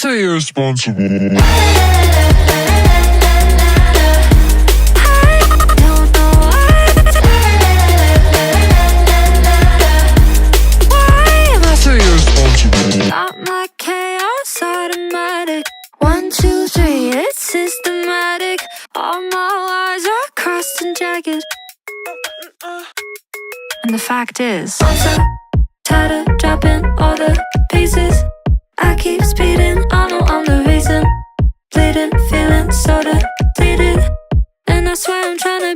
so irresponsible. Got my chaos automatic. 1, 2, 3, it's systematic. All my lines are crossed and jagged. And the fact is, I'm so tired of dropping all the pieces. I keep speeding, I know I'm the reason. Bleeding, feeling so depleted. And I swear I'm trying to